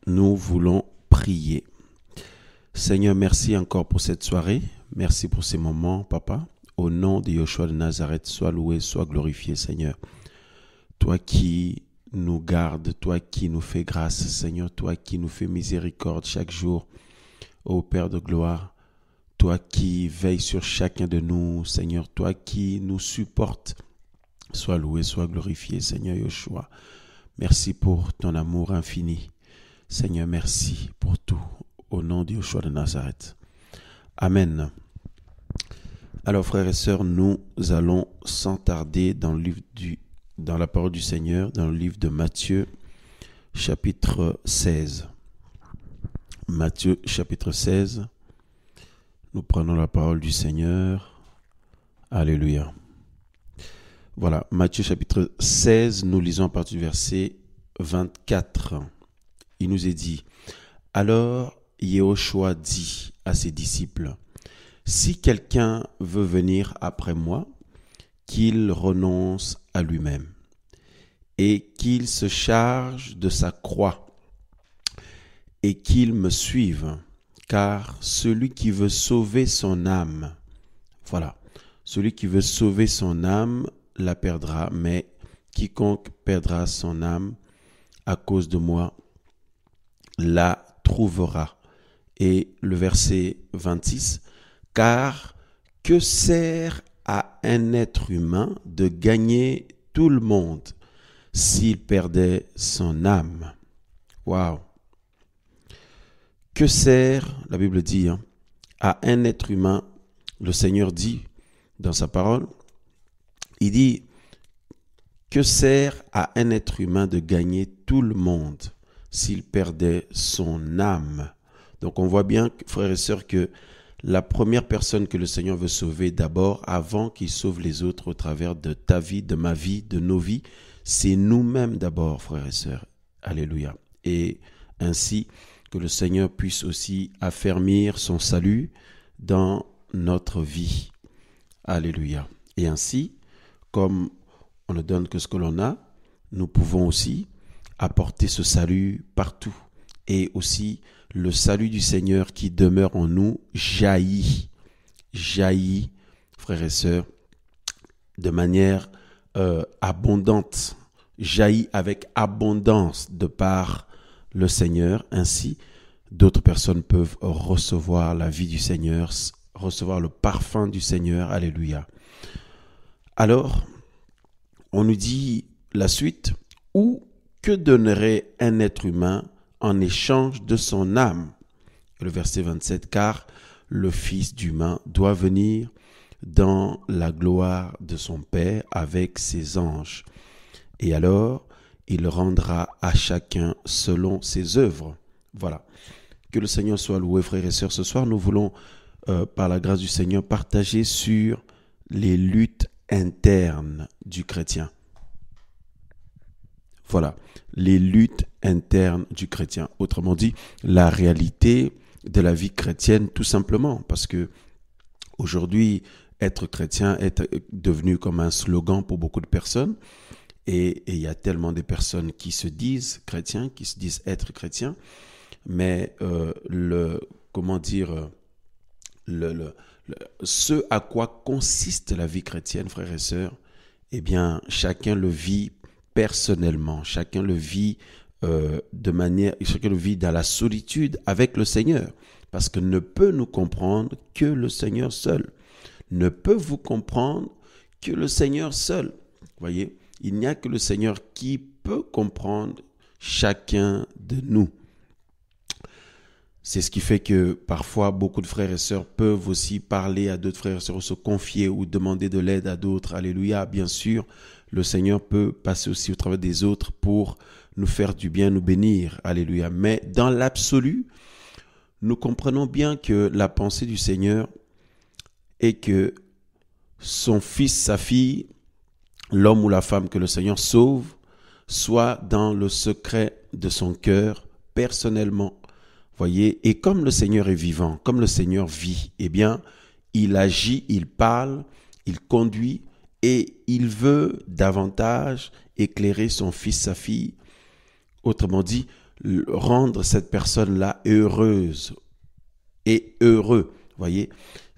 Nous voulons prier. Seigneur, merci encore pour cette soirée. Merci pour ces moments, Papa. Au nom de Yeshua de Nazareth, sois loué, sois glorifié, Seigneur. Toi qui nous gardes, toi qui nous fais grâce, Seigneur, toi qui nous fais miséricorde chaque jour, ô Père de gloire, toi qui veilles sur chacun de nous, Seigneur, toi qui nous supportes, sois loué, sois glorifié, Seigneur Yeshua. Merci pour ton amour infini. Seigneur, merci pour tout. Au nom de Yeshua de Nazareth. Amen. Alors, frères et sœurs, nous allons sans tarder dans la parole du Seigneur, dans le livre de Matthieu, chapitre 16. Matthieu, chapitre 16. Nous prenons la parole du Seigneur. Alléluia. Voilà, Matthieu, chapitre 16, nous lisons à partir du verset 24. Il nous est dit, « Alors Yehoshua dit à ses disciples, « Si quelqu'un veut venir après moi, qu'il renonce à lui-même et qu'il se charge de sa croix et qu'il me suive, car celui qui veut sauver son âme, voilà, celui qui veut sauver son âme la perdra, mais quiconque perdra son âme à cause de moi, la trouvera. » Et le verset 26, « Car que sert à un être humain de gagner tout le monde s'il perdait son âme ?» Waouh! Que sert, la Bible dit, à un être humain, le Seigneur dit dans sa parole, il dit, que sert à un être humain de gagner tout le monde s'il perdait son âme? Donc on voit bien, frères et sœurs, que la première personne que le Seigneur veut sauver d'abord, avant qu'il sauve les autres au travers de ta vie, de ma vie, de nos vies, c'est nous-mêmes d'abord, frères et sœurs. Alléluia. Et ainsi que le Seigneur puisse aussi affermir son salut dans notre vie. Alléluia. Et ainsi, comme on ne donne que ce que l'on a, nous pouvons aussi apporter ce salut partout. Et aussi, le salut du Seigneur qui demeure en nous jaillit, frères et sœurs, de manière abondante, jaillit avec abondance de par le Seigneur. Ainsi, d'autres personnes peuvent recevoir la vie du Seigneur, recevoir le parfum du Seigneur. Alléluia. Alors, on nous dit la suite, « Ou que donnerait un être humain en échange de son âme ?» Le verset 27, « Car le Fils d'humain doit venir dans la gloire de son Père avec ses anges. Et alors, il rendra à chacun selon ses œuvres. » Voilà. Que le Seigneur soit loué, frères et sœurs. Ce soir, nous voulons, par la grâce du Seigneur, partager sur les luttes internes du chrétien. Voilà, les luttes internes du chrétien. Autrement dit, la réalité de la vie chrétienne, tout simplement. Parce que aujourd'hui, être chrétien est devenu comme un slogan pour beaucoup de personnes. Et il y a tellement de personnes qui se disent chrétiens, qui se disent être chrétiens. Mais ce à quoi consiste la vie chrétienne, frères et sœurs, eh bien, chacun le vit personnellement, chacun le vit chacun le vit dans la solitude avec le Seigneur, parce que ne peut nous comprendre que le Seigneur seul. Ne peut vous comprendre que le Seigneur seul. Voyez, il n'y a que le Seigneur qui peut comprendre chacun de nous. C'est ce qui fait que parfois beaucoup de frères et sœurs peuvent aussi parler à d'autres frères et sœurs, se confier ou demander de l'aide à d'autres. Alléluia, bien sûr, le Seigneur peut passer aussi au travers des autres pour nous faire du bien, nous bénir. Alléluia. Mais dans l'absolu, nous comprenons bien que la pensée du Seigneur est que son fils, sa fille, l'homme ou la femme que le Seigneur sauve, soit dans le secret de son cœur, personnellement. Voyez, et comme le Seigneur est vivant, comme le Seigneur vit, eh bien, il agit, il parle, il conduit et il veut davantage éclairer son fils, sa fille. Autrement dit, rendre cette personne-là heureuse et heureux. Voyez,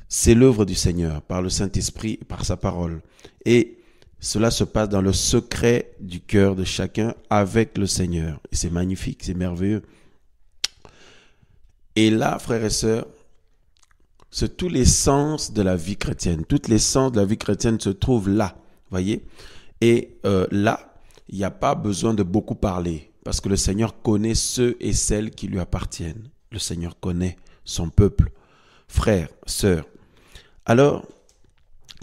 c'est l'œuvre du Seigneur par le Saint-Esprit, par sa parole. Et cela se passe dans le secret du cœur de chacun avec le Seigneur. Et c'est magnifique, c'est merveilleux. Et là, frères et sœurs, c'est tous les sens de la vie chrétienne. Tous les sens de la vie chrétienne se trouvent là, voyez. Et là, il n'y a pas besoin de beaucoup parler, parce que le Seigneur connaît ceux et celles qui lui appartiennent. Le Seigneur connaît son peuple, frères, sœurs. Alors,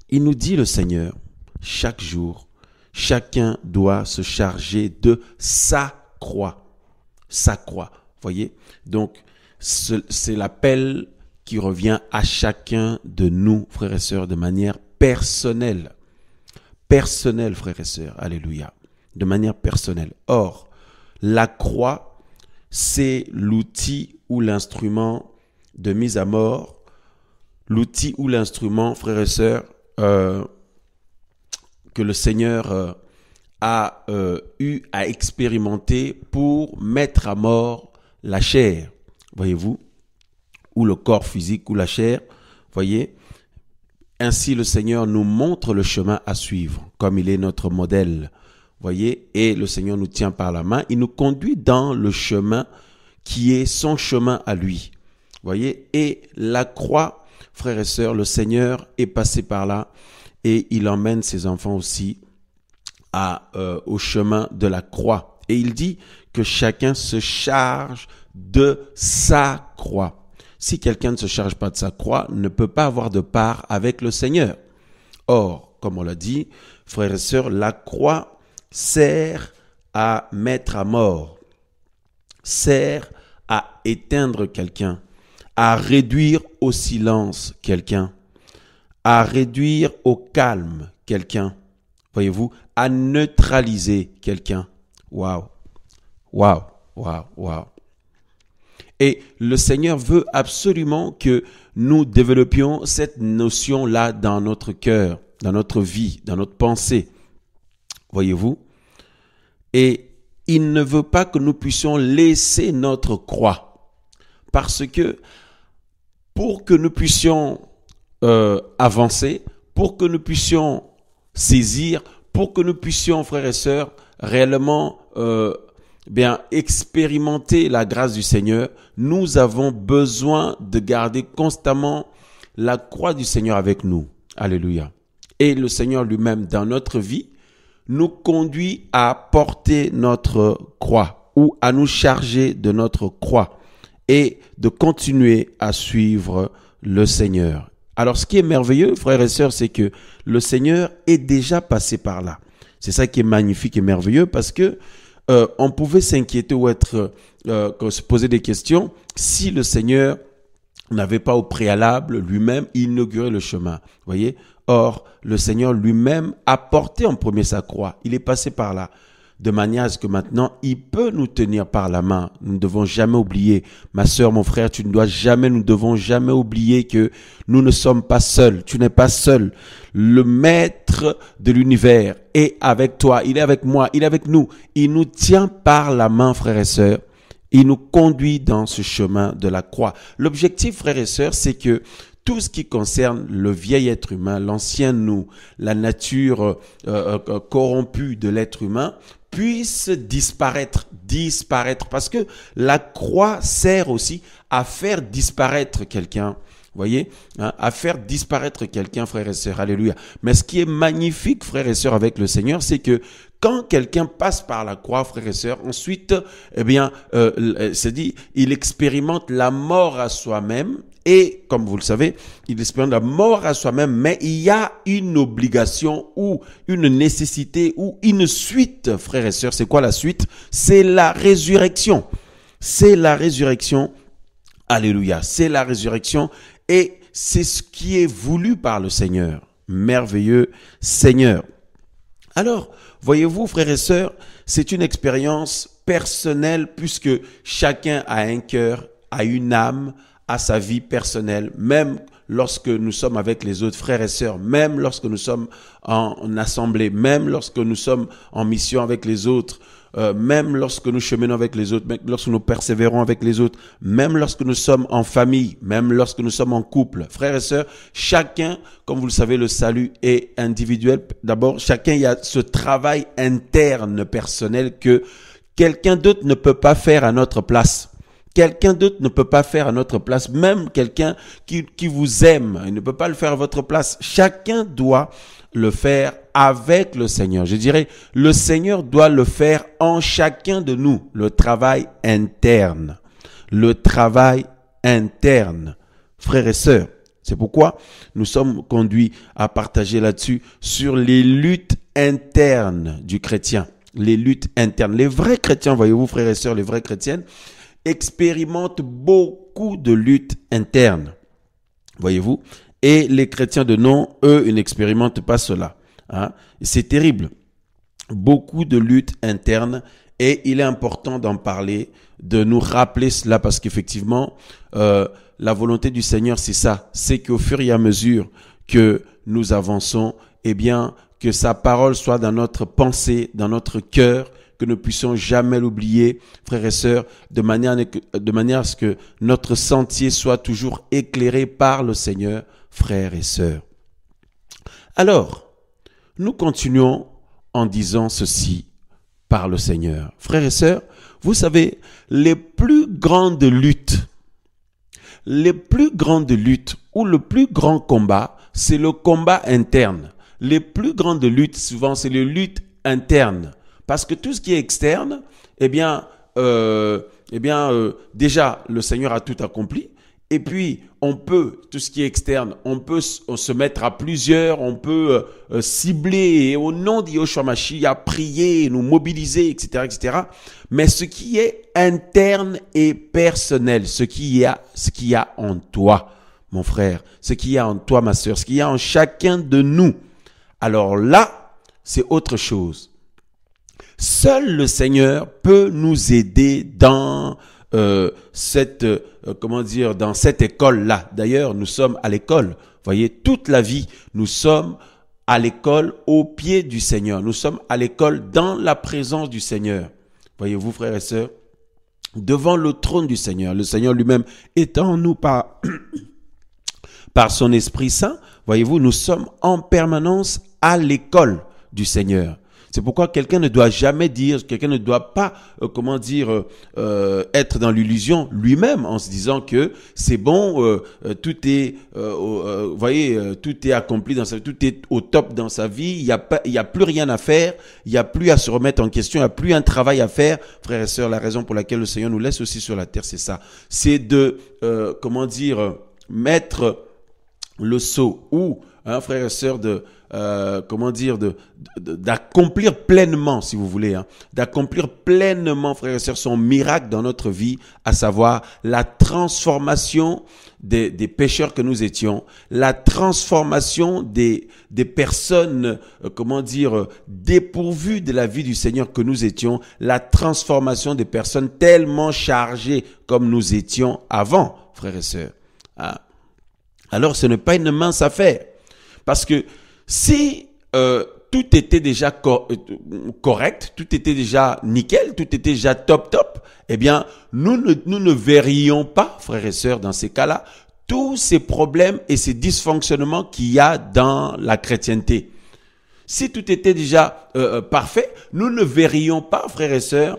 il nous dit le Seigneur, chaque jour, chacun doit se charger de sa croix. Sa croix, voyez. Donc, c'est l'appel qui revient à chacun de nous, frères et sœurs, de manière personnelle. Personnelle, frères et sœurs, alléluia. De manière personnelle. Or, la croix, c'est l'outil ou l'instrument de mise à mort, l'outil ou l'instrument, frères et sœurs, que le Seigneur a eu à expérimenter pour mettre à mort la chair, voyez-vous, ou le corps physique ou la chair, voyez. Ainsi, le Seigneur nous montre le chemin à suivre, comme il est notre modèle, voyez, et le Seigneur nous tient par la main, il nous conduit dans le chemin qui est son chemin à lui, voyez, et la croix, frères et sœurs, le Seigneur est passé par là, et il emmène ses enfants aussi au chemin de la croix. Et il dit que chacun se charge de sa croix. Si quelqu'un ne se charge pas de sa croix, ne peut pas avoir de part avec le Seigneur. Or, comme on l'a dit, frères et sœurs, la croix sert à mettre à mort, sert à éteindre quelqu'un, à réduire au silence quelqu'un, à réduire au calme quelqu'un, voyez-vous, à neutraliser quelqu'un. Waouh, waouh, waouh, waouh. Et le Seigneur veut absolument que nous développions cette notion-là dans notre cœur, dans notre vie, dans notre pensée. Voyez-vous? Et il ne veut pas que nous puissions laisser notre croix. Parce que pour que nous puissions avancer, pour que nous puissions saisir, pour que nous puissions, frères et sœurs, réellement expérimenter la grâce du Seigneur, nous avons besoin de garder constamment la croix du Seigneur avec nous. Alléluia. Et le Seigneur lui-même, dans notre vie, nous conduit à porter notre croix ou à nous charger de notre croix et de continuer à suivre le Seigneur. Alors, ce qui est merveilleux, frères et sœurs, c'est que le Seigneur est déjà passé par là. C'est ça qui est magnifique et merveilleux parce que on pouvait s'inquiéter ou se poser des questions si le Seigneur n'avait pas au préalable lui-même inauguré le chemin. Voyez? Or, le Seigneur lui-même a porté en premier sa croix. Il est passé par là. De manière à ce que maintenant, il peut nous tenir par la main. Nous ne devons jamais oublier, ma sœur, mon frère, nous devons jamais oublier que nous ne sommes pas seuls. Tu n'es pas seul. Le maître de l'univers est avec toi. Il est avec moi. Il est avec nous. Il nous tient par la main, frères et sœurs. Il nous conduit dans ce chemin de la croix. L'objectif, frères et sœurs, c'est que tout ce qui concerne le vieil être humain, l'ancien nous, la nature corrompue de l'être humain, puisse disparaître, parce que la croix sert aussi à faire disparaître quelqu'un, voyez, à faire disparaître quelqu'un, frères et sœurs, alléluia. Mais ce qui est magnifique, frères et sœurs, avec le Seigneur, c'est que quand quelqu'un passe par la croix, frères et sœurs, ensuite, c'est dit, il expérimente la mort à soi-même. Et, comme vous le savez, il expérimente la mort à soi-même, mais il y a une obligation ou une nécessité ou une suite, frères et sœurs. C'est quoi la suite? C'est la résurrection. C'est la résurrection. Alléluia. C'est la résurrection et c'est ce qui est voulu par le Seigneur. Merveilleux Seigneur. Alors, voyez-vous, frères et sœurs, c'est une expérience personnelle puisque chacun a un cœur, a une âme, à sa vie personnelle, même lorsque nous sommes avec les autres frères et sœurs, même lorsque nous sommes en assemblée, même lorsque nous sommes en mission avec les autres, même lorsque nous cheminons avec les autres, même lorsque nous persévérons avec les autres, même lorsque nous sommes en famille, même lorsque nous sommes en couple. Frères et sœurs, chacun, comme vous le savez, le salut est individuel. D'abord, chacun, il y a ce travail interne, personnel, que quelqu'un d'autre ne peut pas faire à notre place. Quelqu'un d'autre ne peut pas faire à notre place, même quelqu'un qui vous aime, il ne peut pas le faire à votre place. Chacun doit le faire avec le Seigneur. Je dirais, le Seigneur doit le faire en chacun de nous, le travail interne. Le travail interne. Frères et sœurs, c'est pourquoi nous sommes conduits à partager là-dessus sur les luttes internes du chrétien. Les luttes internes. Les vrais chrétiens, voyez-vous, frères et sœurs, les vraies chrétiennes, expérimentent beaucoup de luttes internes, voyez-vous, et les chrétiens de nom, eux, ils n'expérimentent pas cela. Hein? C'est terrible. Beaucoup de luttes internes, et il est important d'en parler, de nous rappeler cela, parce qu'effectivement, la volonté du Seigneur, c'est ça, c'est qu'au fur et à mesure que nous avançons, eh bien, que sa parole soit dans notre pensée, dans notre cœur, que nous puissions jamais l'oublier, frères et sœurs, de manière à ce que notre sentier soit toujours éclairé par le Seigneur, frères et sœurs. Alors, nous continuons en disant ceci par le Seigneur. Frères et sœurs, vous savez, les plus grandes luttes ou le plus grand combat, c'est le combat interne. Les plus grandes luttes, souvent, c'est les luttes internes. Parce que tout ce qui est externe, déjà, le Seigneur a tout accompli. Et puis, tout ce qui est externe, on peut se mettre à plusieurs, on peut cibler et au nom de Yeshua Mashiach, prier, nous mobiliser, etc., etc. Mais ce qui est interne et personnel, ce qu'il y a en toi, mon frère, ce qu'il y a en toi, ma sœur, ce qu'il y a en chacun de nous, alors là, c'est autre chose. Seul le Seigneur peut nous aider dans dans cette école-là. D'ailleurs, nous sommes à l'école. Voyez, toute la vie, nous sommes à l'école au pied du Seigneur. Nous sommes à l'école dans la présence du Seigneur. Voyez-vous, frères et sœurs, devant le trône du Seigneur. Le Seigneur lui-même étant en nous par son Esprit Saint. Voyez-vous, nous sommes en permanence à l'école du Seigneur. C'est pourquoi quelqu'un ne doit pas, être dans l'illusion lui-même en se disant que c'est bon, tout est accompli dans sa vie, tout est au top dans sa vie, il y a plus rien à faire, il y a plus à se remettre en question, il y a plus un travail à faire. Frères et sœurs, la raison pour laquelle le Seigneur nous laisse aussi sur la terre, c'est ça. C'est de, mettre le sceau ou, frères et sœurs, d'accomplir pleinement, si vous voulez, d'accomplir pleinement, frères et sœurs, son miracle dans notre vie, à savoir la transformation des pécheurs que nous étions, la transformation des personnes, dépourvues de la vie du Seigneur que nous étions, la transformation des personnes tellement chargées comme nous étions avant, frères et sœurs. Alors, ce n'est pas une mince affaire. Parce que si tout était déjà correct, tout était déjà nickel, tout était déjà top, eh bien, nous ne verrions pas, frères et sœurs, dans ces cas-là, tous ces problèmes et ces dysfonctionnements qu'il y a dans la chrétienté. Si tout était déjà parfait, nous ne verrions pas, frères et sœurs,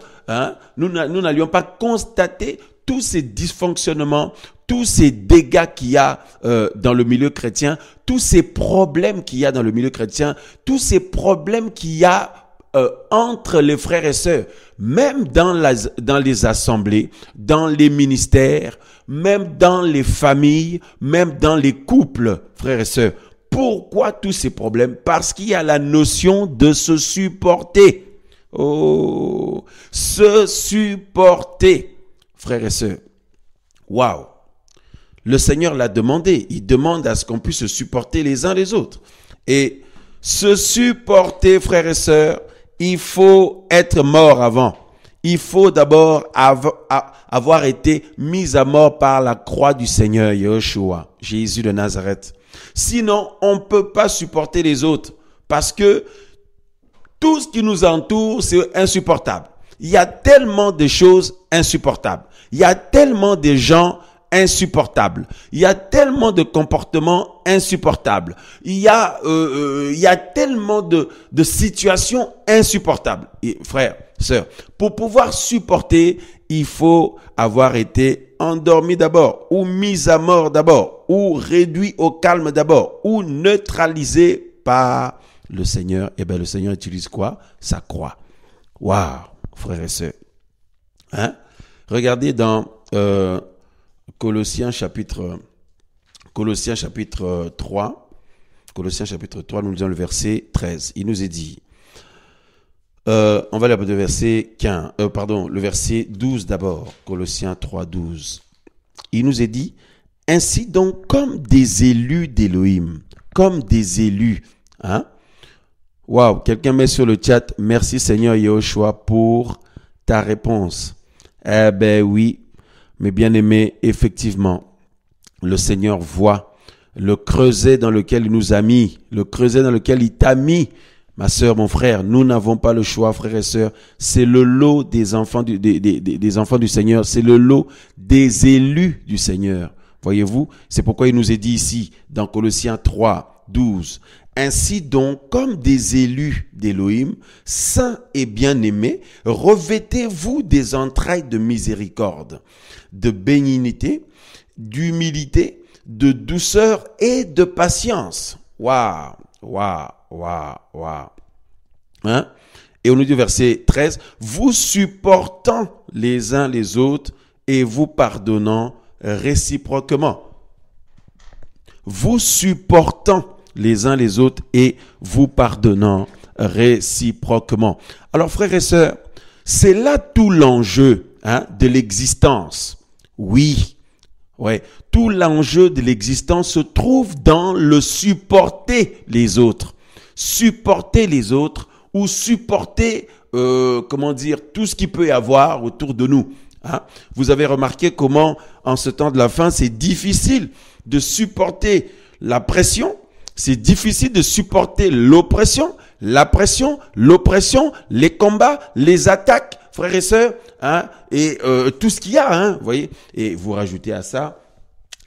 nous n'allions pas constater tous ces dysfonctionnements, tous ces dégâts qu'il y a dans le milieu chrétien, tous ces problèmes qu'il y a dans le milieu chrétien, tous ces problèmes qu'il y a entre les frères et sœurs, même dans les assemblées, dans les ministères, même dans les familles, même dans les couples, frères et sœurs. Pourquoi tous ces problèmes? Parce qu'il y a la notion de se supporter. Oh, se supporter. Frères et sœurs, waouh! Le Seigneur l'a demandé. Il demande à ce qu'on puisse se supporter les uns les autres. Et se supporter, frères et sœurs, il faut être mort avant. Il faut d'abord avoir été mis à mort par la croix du Seigneur Yeshua, Jésus de Nazareth. Sinon, on ne peut pas supporter les autres parce que tout ce qui nous entoure, c'est insupportable. il y a tellement de choses insupportables. Il y a tellement de gens insupportables. Il y a tellement de comportements insupportables. Il y a tellement de situations insupportables. Et, frères, sœurs, pour pouvoir supporter, il faut avoir été endormi d'abord, ou mis à mort d'abord, ou réduit au calme d'abord, ou neutralisé par le Seigneur. Et bien, le Seigneur utilise quoi? Sa croix. Waouh, frères et sœurs. Hein? Regardez dans Colossiens chapitre 3. Colossiens chapitre 3, nous lisons le verset 13. Il nous est dit, on va lire le verset le verset 12 d'abord. Colossiens 3, 12. Il nous est dit, ainsi donc comme des élus d'Élohim, comme des élus. Hein? Waouh, quelqu'un met sur le chat, merci Seigneur Yahushua pour ta réponse. Eh ben oui, mes bien-aimés, effectivement, le Seigneur voit le creuset dans lequel il nous a mis, le creuset dans lequel il t'a mis. Ma sœur, mon frère, nous n'avons pas le choix, frères et sœurs. C'est le lot des enfants des enfants du Seigneur. C'est le lot des élus du Seigneur. Voyez-vous, c'est pourquoi il nous est dit ici, dans Colossiens 3, 12. Ainsi donc, comme des élus d'Élohim, saints et bien-aimés, revêtez-vous des entrailles de miséricorde, de bénignité, d'humilité, de douceur et de patience. Waouh, waouh, waouh, waouh. Hein? Et on nous dit au verset 13, vous supportant les uns les autres et vous pardonnant réciproquement. Vous supportant les uns les autres et vous pardonnant réciproquement. Alors frères et sœurs, c'est là tout l'enjeu de l'existence. Oui, ouais, tout l'enjeu de l'existence se trouve dans le supporter les autres. Supporter les autres ou supporter, tout ce qu'il peut y avoir autour de nous. Hein? Vous avez remarqué comment, en ce temps de la fin, c'est difficile de supporter la pression, c'est difficile de supporter l'oppression, la pression, l'oppression, les combats, les attaques, frères et sœurs, hein, et tout ce qu'il y a, hein, vous voyez. Et vous rajoutez à ça,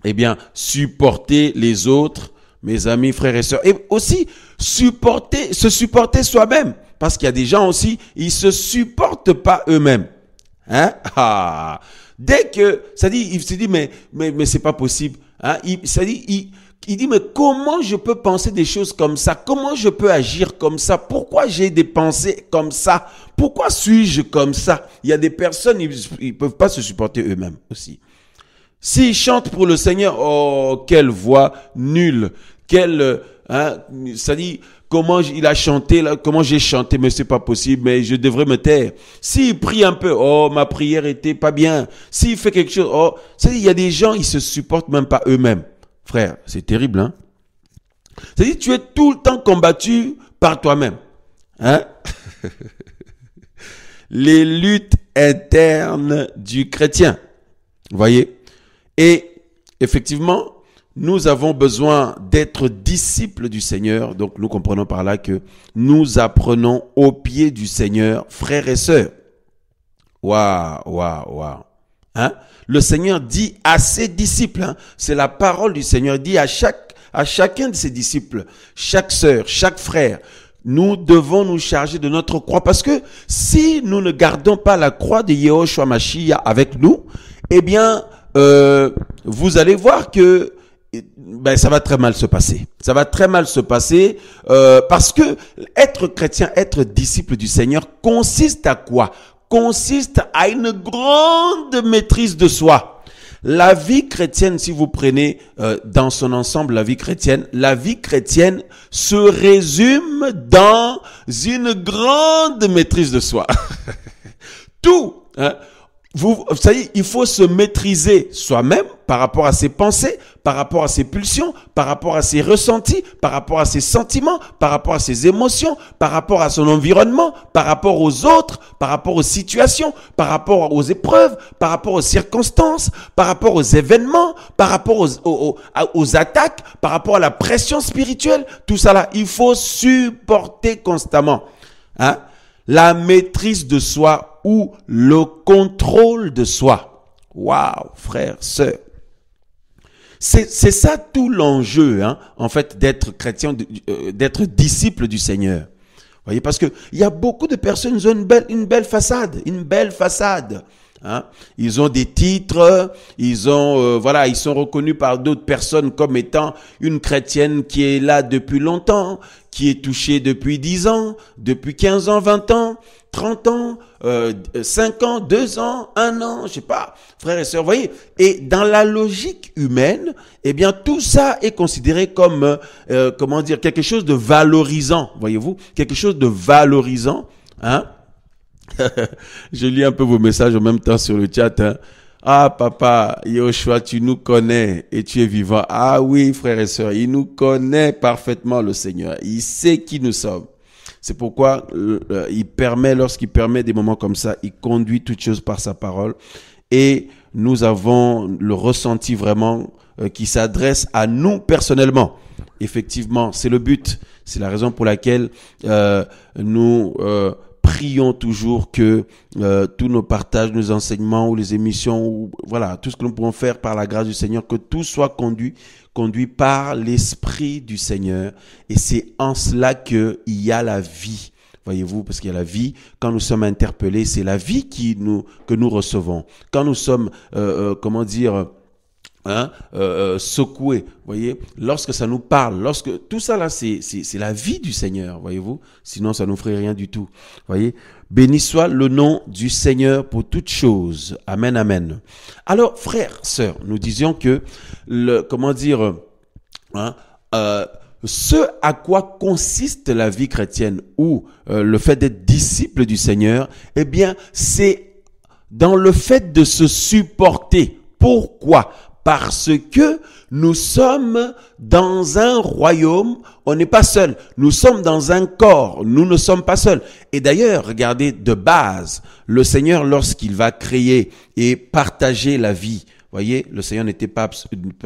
eh bien, supporter les autres, mes amis, frères et sœurs, et aussi se supporter soi-même, parce qu'il y a des gens aussi, ils se supportent pas eux-mêmes. Hein? Ah. Dès que, ça dit, il se dit, mais c'est pas possible. Hein? Il dit, mais comment je peux penser des choses comme ça? Comment je peux agir comme ça? Pourquoi j'ai des pensées comme ça? Pourquoi suis-je comme ça? Il y a des personnes, ils peuvent pas se supporter eux-mêmes aussi. S'ils chantent pour le Seigneur, oh, quelle voix nulle, ça dit, comment il a chanté, là, comment j'ai chanté, mais c'est pas possible, mais je devrais me taire. S'il prie un peu, oh, ma prière était pas bien. S'il fait quelque chose, oh, ça dit, il y a des gens, ils se supportent même pas eux-mêmes. Frère, c'est terrible, hein? C'est-à-dire, tu es tout le temps combattu par toi-même. Hein? Les luttes internes du chrétien. Vous voyez? Et effectivement, nous avons besoin d'être disciples du Seigneur. Donc, nous comprenons par là que nous apprenons au pied du Seigneur, frères et sœurs. Waouh, waouh, waouh. Hein? Le Seigneur dit à ses disciples, hein, c'est la parole du Seigneur, il dit à chacun de ses disciples, chaque sœur, chaque frère, nous devons nous charger de notre croix, parce que si nous ne gardons pas la croix de Yahushua Mashiach avec nous, eh bien, vous allez voir que ça va très mal se passer. Ça va très mal se passer parce que être chrétien, être disciple du Seigneur consiste à quoi? Consiste à une grande maîtrise de soi. La vie chrétienne, si vous prenez dans son ensemble la vie chrétienne se résume dans une grande maîtrise de soi. Tout, hein. Vous savez, il faut se maîtriser soi-même par rapport à ses pensées, par rapport à ses pulsions, par rapport à ses ressentis, par rapport à ses sentiments, par rapport à ses émotions, par rapport à son environnement, par rapport aux autres, par rapport aux situations, par rapport aux épreuves, par rapport aux circonstances, par rapport aux événements, par rapport aux attaques, par rapport à la pression spirituelle. Tout ça là, il faut supporter constamment. Hein? La maîtrise de soi soi ou le contrôle de soi. Waouh, frère, sœur. C'est ça tout l'enjeu, hein, en fait, d'être chrétien, d'être disciple du Seigneur. Vous voyez, parce que il y a beaucoup de personnes qui ont une belle façade, hein. Ils ont des titres, ils ont, ils sont reconnus par d'autres personnes comme étant une chrétienne qui est là depuis longtemps, qui est touchée depuis 10 ans, depuis 15 ans, 20 ans, 30 ans, 5 ans, 2 ans, 1 an, je sais pas, frères et sœurs, vous voyez. Et dans la logique humaine, eh bien, tout ça est considéré comme, quelque chose de valorisant, voyez-vous, quelque chose de valorisant, hein. Je lis un peu vos messages en même temps sur le chat, hein. Ah, papa, Yoshua, tu nous connais et tu es vivant. Ah oui, frères et sœurs, il nous connaît parfaitement, le Seigneur. Il sait qui nous sommes. C'est pourquoi lorsqu'il permet des moments comme ça, il conduit toutes choses par sa parole. Et nous avons le ressenti vraiment qui s'adresse à nous personnellement. Effectivement, c'est le but. C'est la raison pour laquelle nous prions toujours que tous nos partages, nos enseignements ou les émissions, ou voilà, tout ce que nous pouvons faire par la grâce du Seigneur, que tout soit conduit par l'Esprit du Seigneur. Et c'est en cela qu'il y a la vie. Voyez-vous, parce qu'il y a la vie. Quand nous sommes interpellés, c'est la vie que nous recevons. Quand nous sommes, secoué, voyez, lorsque ça nous parle, lorsque tout ça là, c'est la vie du Seigneur, voyez-vous, sinon ça nous ferait rien du tout, voyez. Béni soit le nom du Seigneur pour toutes choses. Amen, amen. Alors, frères, sœurs, nous disions que ce à quoi consiste la vie chrétienne ou le fait d'être disciple du Seigneur, eh bien, c'est dans le fait de se supporter. Pourquoi ? Parce que nous sommes dans un royaume, on n'est pas seul. Nous sommes dans un corps, nous ne sommes pas seuls. Et d'ailleurs, regardez, de base, le Seigneur, lorsqu'il va créer et partager la vie, voyez, le Seigneur n'était pas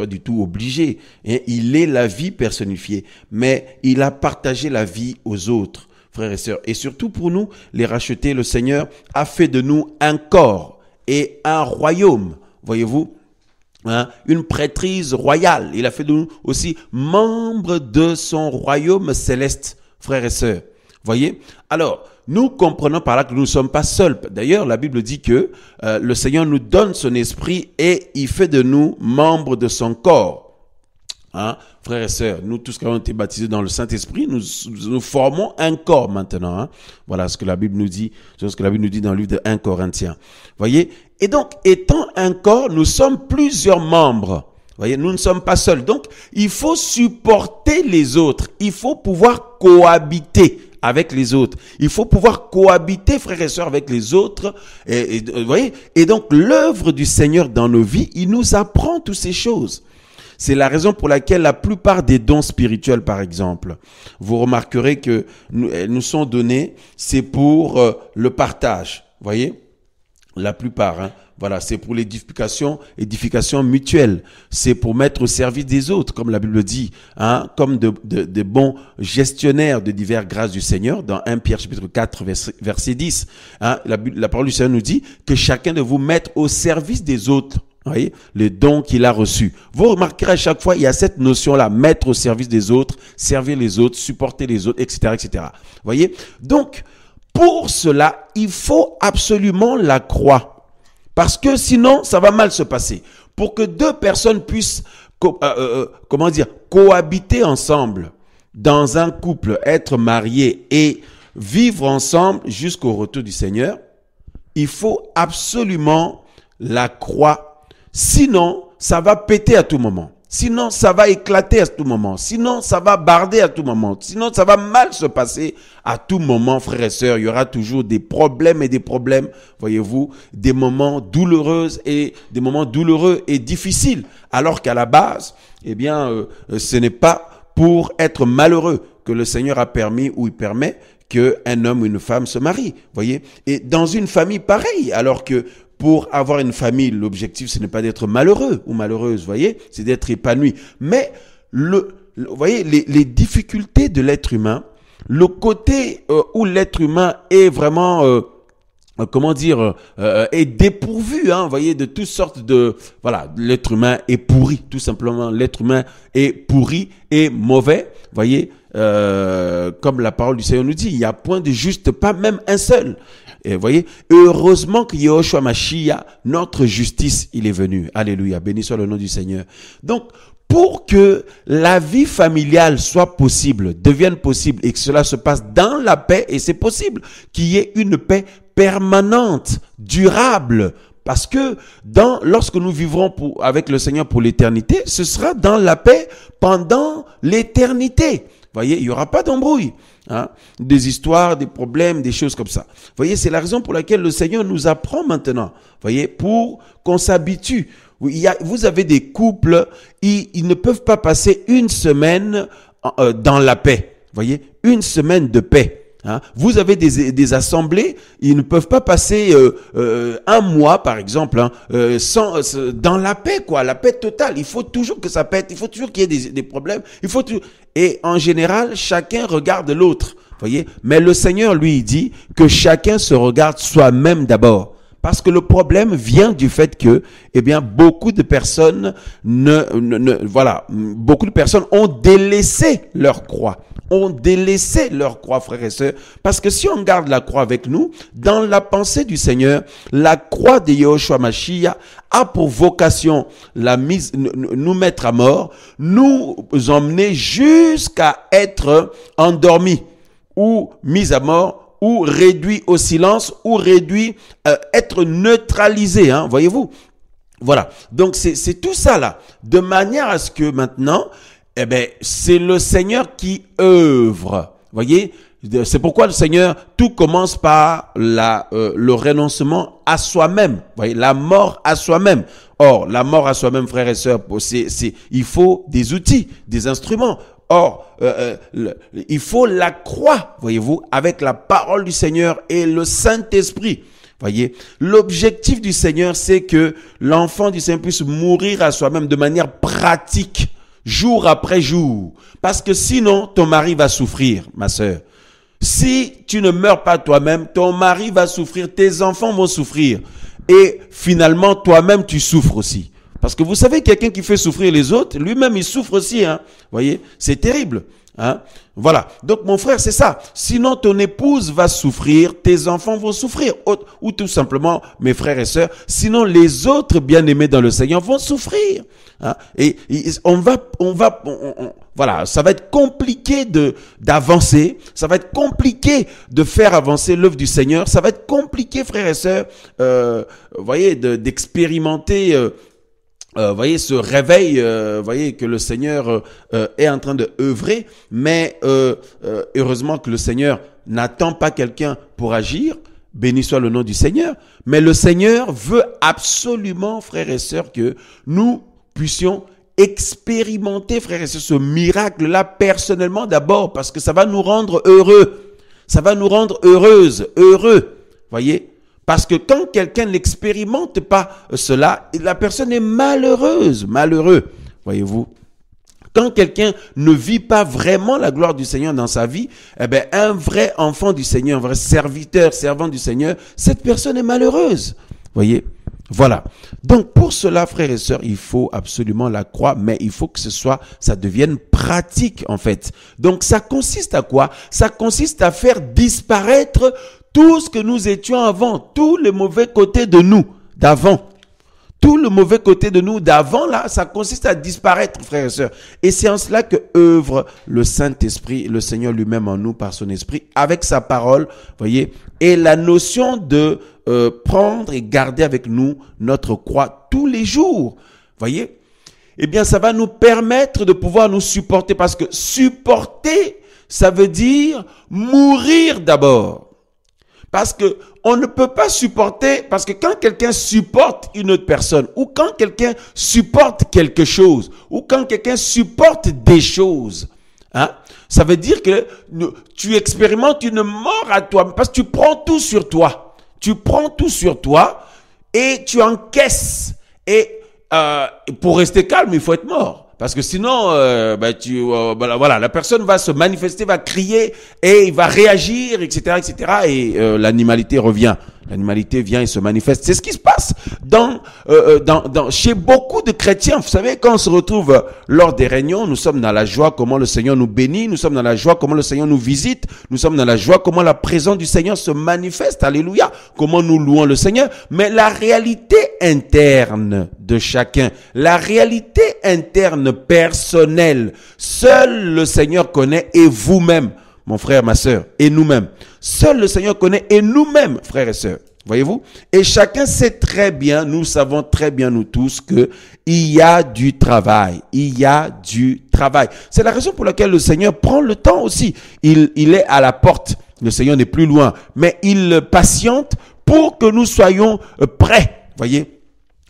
du tout obligé. Hein, il est la vie personnifiée, mais il a partagé la vie aux autres, frères et sœurs. Et surtout pour nous, les racheter, le Seigneur a fait de nous un corps et un royaume, voyez-vous. Hein, une prêtrise royale. Il a fait de nous aussi membres de son royaume céleste, frères et sœurs. Voyez? Alors, nous comprenons par là que nous ne sommes pas seuls. D'ailleurs, la Bible dit que le Seigneur nous donne son esprit et il fait de nous membres de son corps. Hein, frères et sœurs, nous tous qui avons été baptisés dans le Saint-Esprit, nous formons un corps maintenant. Hein. Voilà ce que la Bible nous dit, dans le livre de 1 Corinthiens. Voyez? Et donc, étant un corps, nous sommes plusieurs membres. Voyez, nous ne sommes pas seuls. Donc, il faut supporter les autres. Il faut pouvoir cohabiter avec les autres. Il faut pouvoir cohabiter, frères et sœurs, avec les autres. Voyez? Et donc, l'œuvre du Seigneur dans nos vies, il nous apprend toutes ces choses. C'est la raison pour laquelle la plupart des dons spirituels, par exemple, vous remarquerez que nous sont donnés, c'est pour le partage. Voyez? La plupart, hein. Voilà, c'est pour l'édification mutuelle. C'est pour mettre au service des autres, comme la Bible dit, hein, comme de bons gestionnaires de diverses grâces du Seigneur, dans 1 Pierre chapitre 4, verset 10. Hein, la parole du Seigneur nous dit que chacun de vous mette au service des autres. Vous voyez, le don qu'il a reçu. Vous remarquerez à chaque fois, il y a cette notion-là, mettre au service des autres, servir les autres, supporter les autres, etc., etc. Vous voyez? Donc, pour cela, il faut absolument la croix. Parce que sinon, ça va mal se passer. Pour que deux personnes puissent, cohabiter ensemble dans un couple, être mariés et vivre ensemble jusqu'au retour du Seigneur, il faut absolument la croix. Sinon, ça va péter à tout moment. Sinon, ça va éclater à tout moment. Sinon, ça va barder à tout moment. Sinon, ça va mal se passer à tout moment, frères et sœurs. Il y aura toujours des problèmes, voyez-vous, des moments douloureux et difficiles. Alors qu'à la base, eh bien, ce n'est pas pour être malheureux que le Seigneur a permis ou il permet qu'un homme ou une femme se marie, voyez. Et dans une famille pareille, alors que pour avoir une famille, l'objectif, ce n'est pas d'être malheureux ou malheureuse, voyez, c'est d'être épanoui. Mais, vous voyez, les difficultés de l'être humain, le côté où l'être humain est vraiment comment dire, est dépourvu, hein, vous voyez, de toutes sortes de, voilà, l'être humain est pourri, tout simplement, l'être humain est pourri et mauvais, vous voyez, comme la parole du Seigneur nous dit, il n'y a point de juste, pas même un seul. Et vous voyez, heureusement que Yahushua Mashiach, notre justice, il est venu. Alléluia, béni soit le nom du Seigneur. Donc, pour que la vie familiale soit possible, devienne possible et que cela se passe dans la paix, et c'est possible qu'il y ait une paix permanente, durable, parce que lorsque nous vivrons avec le Seigneur pour l'éternité, ce sera dans la paix pendant l'éternité. Vous voyez, il n'y aura pas d'embrouille, hein, des histoires, des problèmes, des choses comme ça. Vous voyez, c'est la raison pour laquelle le Seigneur nous apprend maintenant, vous voyez, pour qu'on s'habitue. Vous avez des couples, ils ne peuvent pas passer une semaine dans la paix. Vous voyez, une semaine de paix. Hein. Vous avez des assemblées, ils ne peuvent pas passer un mois, par exemple, hein, dans la paix, quoi, la paix totale. Il faut toujours que ça pète, il faut toujours qu'il y ait des problèmes. Et en général, chacun regarde l'autre. Voyez, mais le Seigneur, lui, il dit que chacun se regarde soi-même d'abord. Parce que le problème vient du fait que, eh bien, beaucoup de personnes beaucoup de personnes ont délaissé leur croix. Frères et sœurs. Parce que si on garde la croix avec nous, dans la pensée du Seigneur, la croix de Yahushua Mashiach a pour vocation nous mettre à mort, nous emmener jusqu'à être endormis ou mis à mort, ou réduit au silence, ou réduit, être neutralisé, hein, voyez-vous. Voilà. Donc, c'est tout ça là. De manière à ce que maintenant, eh ben, c'est le Seigneur qui œuvre. Voyez? C'est pourquoi le Seigneur, tout commence par le renoncement à soi-même. Voyez? La mort à soi-même. Or, la mort à soi-même, frères et sœurs, il faut des outils, des instruments. Or, il faut la croix, voyez-vous, avec la parole du Seigneur et le Saint-Esprit. Voyez, l'objectif du Seigneur, c'est que l'enfant du Seigneur puisse mourir à soi-même de manière pratique, jour après jour. Parce que sinon, ton mari va souffrir, ma sœur. Si tu ne meurs pas toi-même, ton mari va souffrir, tes enfants vont souffrir. Et finalement, toi-même, tu souffres aussi. Parce que vous savez, quelqu'un qui fait souffrir les autres, lui-même, il souffre aussi. Hein. Voyez, c'est terrible. Hein. Voilà. Donc, mon frère, c'est ça. Sinon, ton épouse va souffrir, tes enfants vont souffrir. Ou tout simplement, mes frères et sœurs, sinon, les autres bien-aimés dans le Seigneur vont souffrir. Hein. Et voilà, ça va être compliqué d'avancer. Ça va être compliqué de faire avancer l'œuvre du Seigneur. Ça va être compliqué, frères et sœurs, voyez, d'expérimenter voyez ce réveil, voyez que le Seigneur est en train de œuvrer, mais heureusement que le Seigneur n'attend pas quelqu'un pour agir. Béni soit le nom du Seigneur. Mais le Seigneur veut absolument, frères et sœurs, que nous puissions expérimenter, frères et sœurs, ce miracle-là personnellement d'abord, parce que ça va nous rendre heureux. Ça va nous rendre heureuses, heureux. Voyez? Parce que quand quelqu'un n'expérimente pas cela, la personne est malheureuse, malheureux, voyez-vous. Quand quelqu'un ne vit pas vraiment la gloire du Seigneur dans sa vie, eh ben, un vrai enfant du Seigneur, un vrai serviteur, servant du Seigneur, cette personne est malheureuse, voyez. Voilà. Donc, pour cela, frères et sœurs, il faut absolument la croix, mais il faut que ça devienne pratique, en fait. Donc, ça consiste à quoi? Ça consiste à faire disparaître tout ce que nous étions avant, tous les mauvais côtés de nous, d'avant. Tout le mauvais côté de nous d'avant, là, ça consiste à disparaître, frères et sœurs. Et c'est en cela que œuvre le Saint-Esprit, le Seigneur lui-même en nous par son Esprit, avec sa parole, voyez. Et la notion de prendre et garder avec nous notre croix tous les jours, voyez. Eh bien, ça va nous permettre de pouvoir nous supporter, parce que supporter, ça veut dire mourir d'abord. Parce que on ne peut pas supporter, parce que quand quelqu'un supporte une autre personne, ou quand quelqu'un supporte quelque chose, ou quand quelqu'un supporte des choses, hein, ça veut dire que tu expérimentes une mort à toi, parce que tu prends tout sur toi. Tu prends tout sur toi et tu encaisses. Et pour rester calme, il faut être mort. Parce que sinon, voilà, la personne va se manifester, va crier et il va réagir, etc., etc. Et l'animalité revient. L'animalité vient et se manifeste. C'est ce qui se passe chez beaucoup de chrétiens. Vous savez, quand on se retrouve lors des réunions, nous sommes dans la joie comment le Seigneur nous bénit, nous sommes dans la joie comment le Seigneur nous visite, nous sommes dans la joie comment la présence du Seigneur se manifeste. Alléluia. Comment nous louons le Seigneur. Mais la réalité interne de chacun, la réalité interne personnelle, seul le Seigneur connaît et vous-même, mon frère, ma sœur, et nous-mêmes. Seul le Seigneur connaît et nous-mêmes, frères et sœurs. Voyez-vous? Et chacun sait très bien, nous savons très bien, nous tous, que il y a du travail. Il y a du travail. C'est la raison pour laquelle le Seigneur prend le temps aussi. Il est à la porte. Le Seigneur n'est plus loin. Mais il patiente pour que nous soyons prêts. Voyez?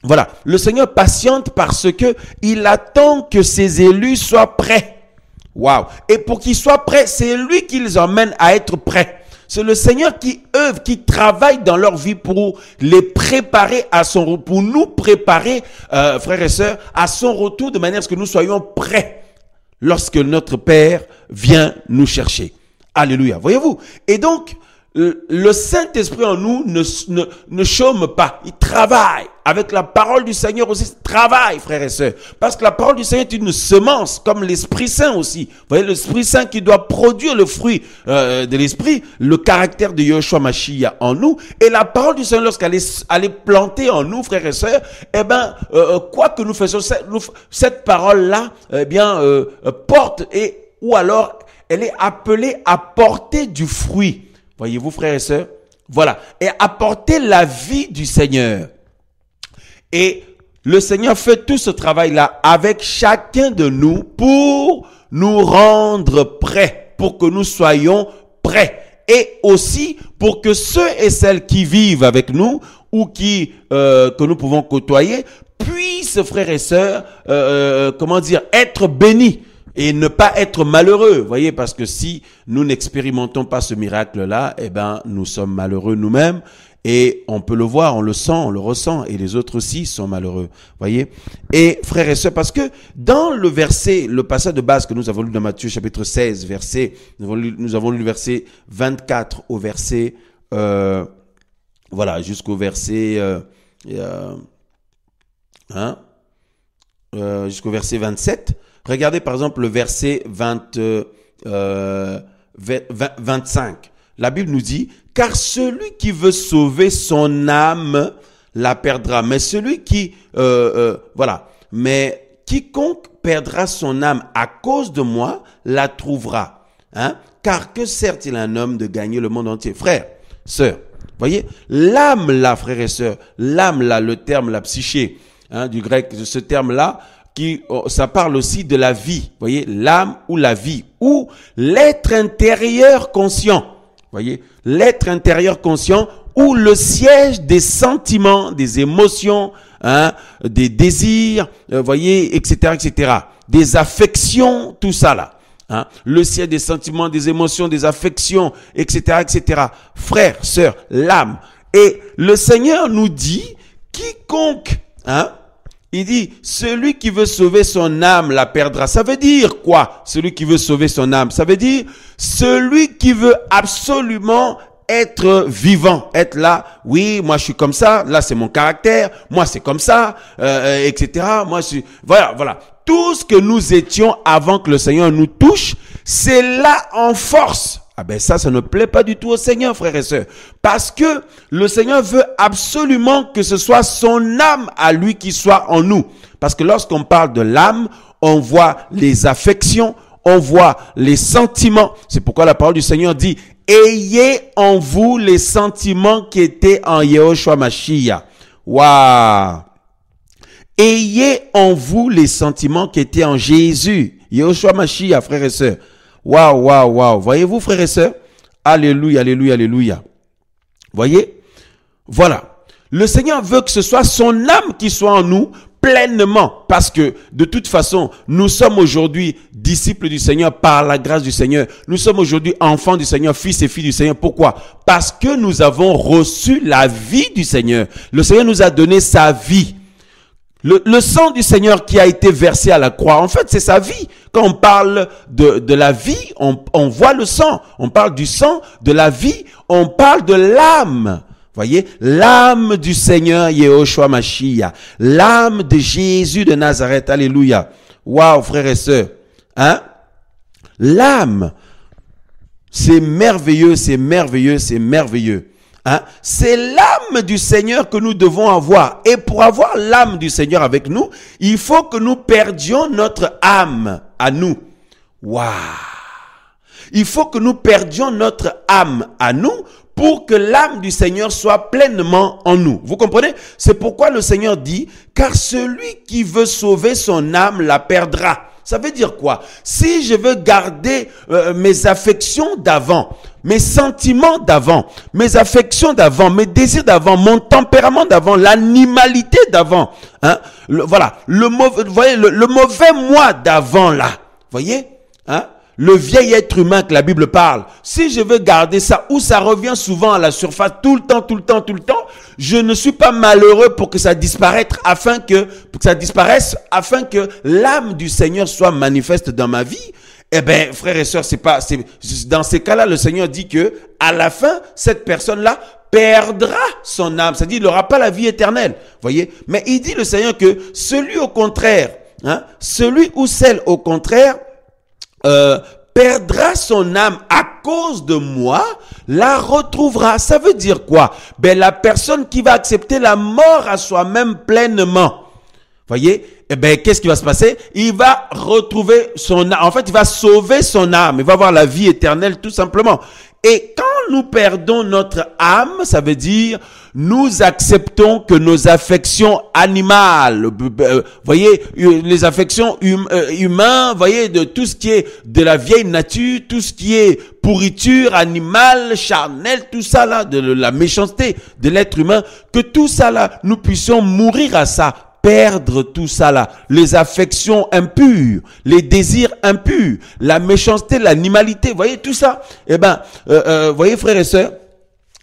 Voilà. Le Seigneur patiente parce que il attend que ses élus soient prêts. Waouh! Et pour qu'ils soient prêts, c'est lui qui les emmène à être prêts. C'est le Seigneur qui œuvre, qui travaille dans leur vie pour les préparer à son retour, pour nous préparer, frères et sœurs, à son retour de manière à ce que nous soyons prêts lorsque notre Père vient nous chercher. Alléluia. Voyez-vous? Et donc, le Saint-Esprit en nous ne chôme pas. Il travaille. Avec la parole du Seigneur aussi, travaille, frères et sœurs. Parce que la parole du Seigneur est une semence, comme l'Esprit Saint aussi. Vous voyez, l'Esprit Saint qui doit produire le fruit de l'Esprit, le caractère de Yeshua Mashiach en nous. Et la parole du Seigneur, lorsqu'elle est plantée en nous, frères et sœurs, eh ben, quoi que nous fassions, cette parole-là, eh bien, porte ou alors, elle est appelée à porter du fruit. Voyez-vous, frères et sœurs? Voilà. Et apporter la vie du Seigneur. Et le Seigneur fait tout ce travail-là avec chacun de nous pour nous rendre prêts, pour que nous soyons prêts. Et aussi pour que ceux et celles qui vivent avec nous ou que nous pouvons côtoyer puissent, frères et sœurs, être bénis. Et ne pas être malheureux, voyez, parce que si nous n'expérimentons pas ce miracle-là, eh ben, nous sommes malheureux nous-mêmes, et on peut le voir, on le sent, on le ressent, et les autres aussi sont malheureux, voyez. Et frères et sœurs, parce que dans le passage de base que nous avons lu dans Matthieu chapitre 16, nous avons lu le verset 24 au verset, jusqu'au verset, jusqu'au verset 27. Regardez par exemple le verset 25. La Bible nous dit, car celui qui veut sauver son âme la perdra. Mais celui mais quiconque perdra son âme à cause de moi la trouvera. Hein? Car que sert-il à un homme de gagner le monde entier? Frères, sœurs, voyez, l'âme là, frères et sœurs, l'âme là, le terme, la psyché, du grec, ce terme-là, ça parle aussi de la vie, voyez, l'âme ou la vie, ou l'être intérieur conscient, voyez, l'être intérieur conscient, ou le siège des sentiments, des émotions, des désirs, voyez, etc., des affections, tout ça là, le siège des sentiments, des émotions, des affections, etc., frères, sœurs, l'âme. Et le Seigneur nous dit, quiconque, il dit, celui qui veut sauver son âme la perdra. Ça veut dire quoi, celui qui veut sauver son âme? Ça veut dire, celui qui veut absolument être vivant, être là, oui, moi je suis comme ça, là c'est mon caractère, moi c'est comme ça, etc. Moi je suis, voilà. Tout ce que nous étions avant que le Seigneur nous touche, c'est là en force. Ah ben ça ne plaît pas du tout au Seigneur, frères et sœurs. Parce que le Seigneur veut absolument que ce soit son âme à lui qui soit en nous. Parce que lorsqu'on parle de l'âme, on voit les affections, on voit les sentiments. C'est pourquoi la parole du Seigneur dit, ayez en vous les sentiments qui étaient en Yeshua Mashiach. Waouh! Ayez en vous les sentiments qui étaient en Jésus. Yeshua Mashiach, frères et sœurs. Waouh. Voyez-vous, frères et sœurs? Alléluia. Voyez? Voilà. Le Seigneur veut que ce soit son âme qui soit en nous pleinement. Parce que, de toute façon, nous sommes aujourd'hui disciples du Seigneur par la grâce du Seigneur. Nous sommes aujourd'hui enfants du Seigneur, fils et filles du Seigneur. Pourquoi? Parce que nous avons reçu la vie du Seigneur. Le Seigneur nous a donné sa vie. Le sang du Seigneur qui a été versé à la croix, en fait, c'est sa vie. Quand on parle de la vie, on voit le sang. On parle du sang, de la vie, on parle de l'âme. Voyez, l'âme du Seigneur Yehoshua Mashiach, l'âme de Jésus de Nazareth, alléluia. Waouh, frères et sœurs, hein? L'âme, c'est merveilleux, c'est merveilleux, c'est merveilleux. Hein? C'est l'âme du Seigneur que nous devons avoir. Et pour avoir l'âme du Seigneur avec nous, il faut que nous perdions notre âme à nous. Waouh! Il faut que nous perdions notre âme à nous pour que l'âme du Seigneur soit pleinement en nous. Vous comprenez? C'est pourquoi le Seigneur dit, car celui qui veut sauver son âme la perdra. Ça veut dire quoi? Si je veux garder mes affections d'avant, mes sentiments d'avant, mes affections d'avant, mes désirs d'avant, mon tempérament d'avant, l'animalité d'avant, hein, voilà, le mauvais moi d'avant là, voyez, hein? Le vieil être humain que la Bible parle, si je veux garder ça, où ça revient souvent à la surface, tout le temps, je ne suis pas malheureux pour que ça disparaisse, afin que l'âme du Seigneur soit manifeste dans ma vie. Eh bien, frères et sœurs, dans ces cas-là, le Seigneur dit que, à la fin, cette personne-là perdra son âme. C'est-à-dire, il n'aura pas la vie éternelle. Voyez? Mais il dit le Seigneur que celui au contraire, hein, celui ou celle au contraire, perdra son âme à cause de moi, la retrouvera. Ça veut dire quoi? Ben, la personne qui va accepter la mort à soi-même pleinement. Voyez? Eh ben, qu'est-ce qui va se passer? Il va retrouver son âme. En fait, il va sauver son âme. Il va avoir la vie éternelle, tout simplement. Et quand nous perdons notre âme, ça veut dire, nous acceptons que nos affections animales, voyez, les affections humaines, voyez, de tout ce qui est de la vieille nature, tout ce qui est pourriture animale, charnelle, tout ça là, de la méchanceté de l'être humain, que tout ça là, nous puissions mourir à ça. Perdre tout ça là, les affections impures, les désirs impurs, la méchanceté, l'animalité, voyez tout ça. Eh ben, voyez frères et sœurs,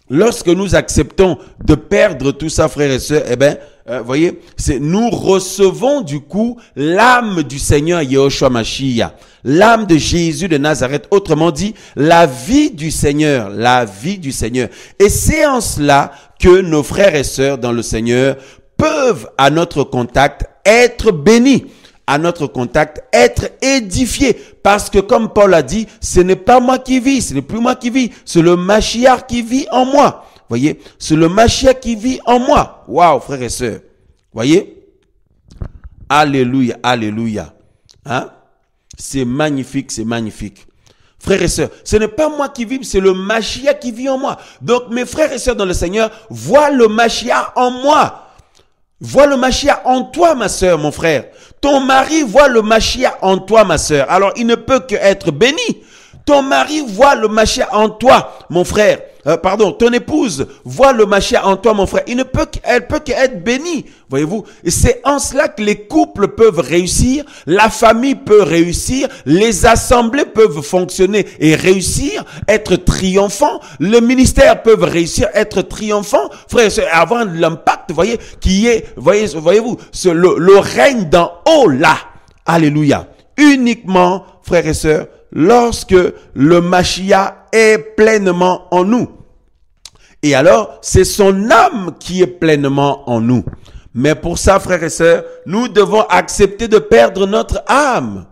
lorsque nous acceptons de perdre tout ça, frères et sœurs, eh ben, voyez, nous recevons du coup l'âme du Seigneur Yehoshua Mashiach, l'âme de Jésus de Nazareth, autrement dit, la vie du Seigneur, la vie du Seigneur. Et c'est en cela que nos frères et sœurs dans le Seigneur peuvent à notre contact être bénis, à notre contact être édifiés, parce que comme Paul a dit, ce n'est pas moi qui vis, ce n'est plus moi qui vis, c'est le Mashiach qui vit en moi. Voyez, c'est le Mashiach qui vit en moi. Waouh, frères et sœurs. Voyez, alléluia, alléluia. Hein? C'est magnifique, c'est magnifique. Frères et sœurs, ce n'est pas moi qui vis, c'est le Mashiach qui vit en moi. Donc mes frères et sœurs dans le Seigneur, voient le Mashiach en moi. Vois le Mashiach en toi, ma sœur, mon frère. Ton mari voit le Mashiach en toi, ma sœur. Alors, il ne peut qu'être béni. Ton mari voit le Mashiach en toi, mon frère. Ton épouse voit le Mashiach en toi, mon frère. Elle peut qu'être bénie. Voyez-vous? Et c'est en cela que les couples peuvent réussir, la famille peut réussir, les assemblées peuvent fonctionner et réussir, être triomphants, les ministères peuvent réussir, être triomphants, frère, avoir l'impact, voyez, voyez-vous, le règne d'en haut là. Alléluia. Uniquement, frères et sœurs, lorsque le Mashiach est pleinement en nous. Et alors, c'est son âme qui est pleinement en nous. Mais pour ça, frères et sœurs, nous devons accepter de perdre notre âme.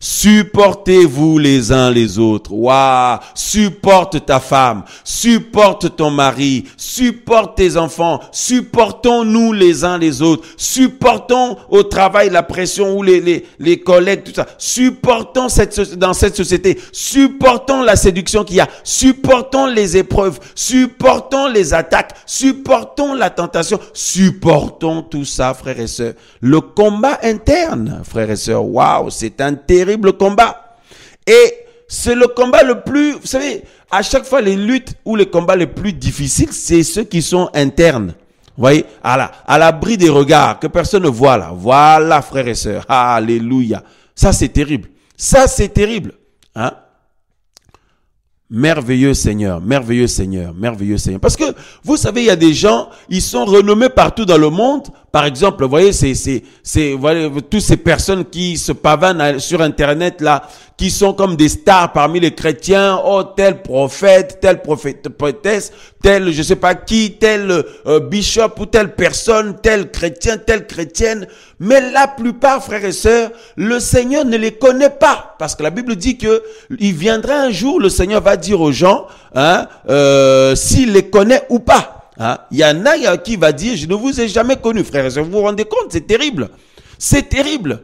Supportez-vous les uns les autres. Waouh! Supporte ta femme, supporte ton mari, supporte tes enfants, supportons-nous les uns les autres, supportons au travail la pression ou les collègues, tout ça. Supportons dans cette société, supportons la séduction qu'il y a, supportons les épreuves, supportons les attaques, supportons la tentation, supportons tout ça, frères et sœurs. Le combat interne, frères et sœurs, waouh, c'est un terrible combat. Et c'est le combat le plus, vous savez, à chaque fois les luttes ou les combats les plus difficiles, c'est ceux qui sont internes. Vous voyez, à l'abri des regards, que personne ne voit là. Voilà, frères et sœurs. Alléluia. Ça, c'est terrible. Ça, c'est terrible. Hein? Merveilleux Seigneur, merveilleux Seigneur, merveilleux Seigneur. Parce que, vous savez, il y a des gens, ils sont renommés partout dans le monde. Par exemple, vous voyez, voilà, toutes ces personnes qui se pavanent sur Internet, là, qui sont comme des stars parmi les chrétiens. Oh, tel prophète, telle prophétesse, tel, je sais pas qui, tel bishop ou telle personne, tel chrétien, telle chrétienne. Mais la plupart, frères et sœurs, le Seigneur ne les connaît pas. Parce que la Bible dit que il viendra un jour, le Seigneur va dire aux gens, s'il les connaît ou pas. Il y en a qui va dire, je ne vous ai jamais connu, frères et sœurs. Vous vous rendez compte, c'est terrible. C'est terrible.